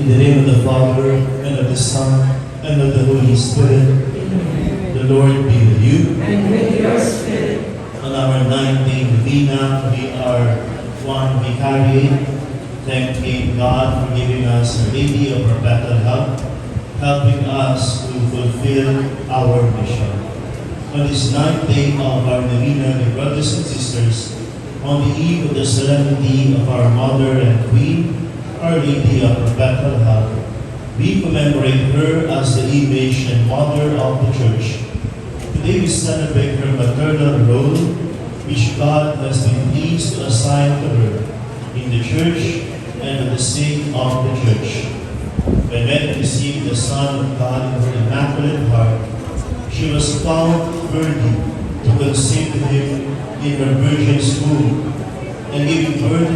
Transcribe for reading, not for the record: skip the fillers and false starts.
In the name of the Father, and of the Son, and of the Holy Spirit. The Lord be with you. And with your spirit. On our 9th-day novena, we are one vicariate, thanking God for giving us a Lady of Perpetual Help, helping us to fulfill our mission. On this 9th day of our novena, dear brothers and sisters, on the eve of the solemnity of our Mother and Queen, Our Lady of Perpetual Help, we commemorate her as the image and mother of the Church. Today we celebrate her maternal role, which God has been pleased to assign to her in the Church and for the sake of the Church. When Mary received the Son of God in her Immaculate Heart, she was found worthy to conceive to him in her Virgin's womb and giving birth